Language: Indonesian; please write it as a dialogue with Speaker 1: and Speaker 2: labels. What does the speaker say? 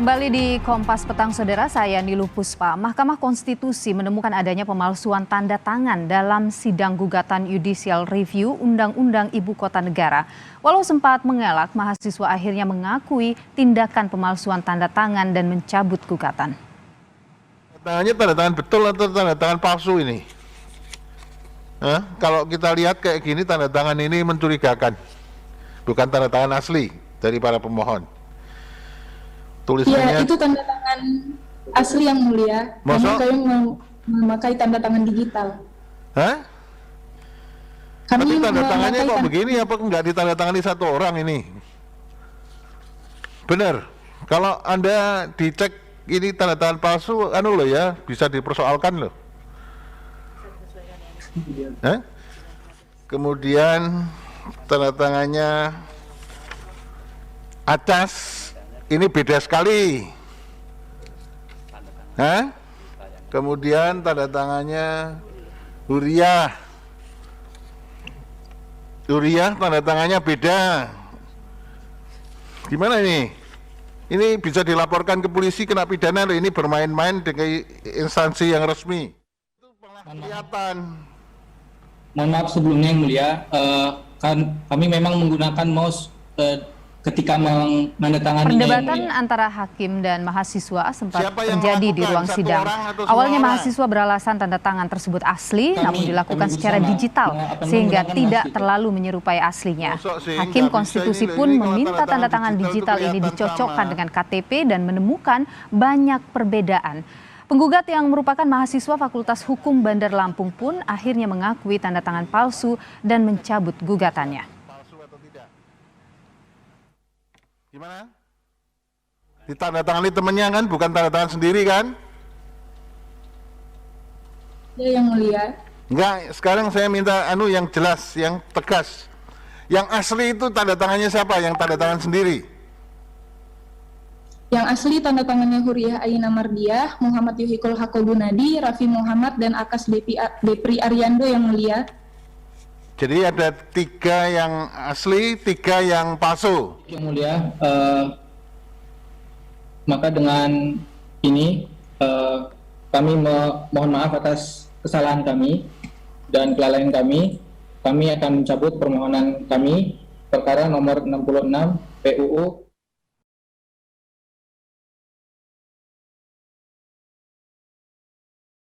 Speaker 1: Kembali di Kompas Petang, Saudara, saya Niluh Puspa. Mahkamah Konstitusi menemukan adanya pemalsuan tanda tangan dalam sidang gugatan Judicial Review Undang-Undang Ibu Kota Negara. Walau sempat mengelak, mahasiswa akhirnya mengakui tindakan pemalsuan tanda tangan dan mencabut gugatan.
Speaker 2: Tangannya tanda tangan betul atau tanda tangan palsu ini? Kalau kita lihat kayak gini, tanda tangan ini mencurigakan. Bukan tanda tangan asli dari para pemohon. Tulisannya,
Speaker 3: ya, itu tanda tangan asli yang mulia. Kami memakai tanda tangan digital.
Speaker 2: Hah? Tapi tanda tangannya kok begini, apa nggak ditandatangani satu orang ini? Benar. Kalau Anda dicek ini tanda tangan palsu, loh ya, bisa dipersoalkan loh. Kemudian tanda tangannya Acas. Ini beda sekali. Kemudian tanda tangannya Huriah tanda tangannya beda. Gimana ini? Ini bisa dilaporkan ke polisi kena pidana loh. Ini bermain-main dengan instansi yang resmi. Itu kelihatan.
Speaker 4: Mohon maaf sebelumnya yang mulia, kami memang menggunakan mouse ketika menandatangani.
Speaker 1: Perdebatan antara hakim dan mahasiswa sempat terjadi di ruang sidang. Awalnya mahasiswa beralasan tanda tangan tersebut asli, namun dilakukan secara digital sehingga tidak terlalu menyerupai aslinya. Hakim konstitusi pun meminta tanda tangan digital ini dicocokkan dengan KTP dan menemukan banyak perbedaan. Penggugat yang merupakan mahasiswa Fakultas Hukum Bandar Lampung pun akhirnya mengakui tanda tangan palsu dan mencabut gugatannya.
Speaker 2: Gimana? Ditandatangani temennya kan, bukan tanda tangan sendiri kan?
Speaker 3: Ya, yang mulia.
Speaker 2: Enggak, sekarang saya minta yang jelas, yang tegas. Yang asli itu tanda tangannya siapa? Yang tanda tangan sendiri?
Speaker 3: Yang asli tanda tangannya Huriah Aina Mardiah, Muhammad Yuhikul Hakobunadi, Raffi Muhammad, dan Akas Depri Ariando yang mulia.
Speaker 2: Jadi ada 3 yang asli, 3 yang palsu.
Speaker 4: Yang mulia, maka dengan ini kami mohon maaf atas kesalahan kami dan kelalaian kami. Kami akan mencabut permohonan kami perkara nomor 66 PUU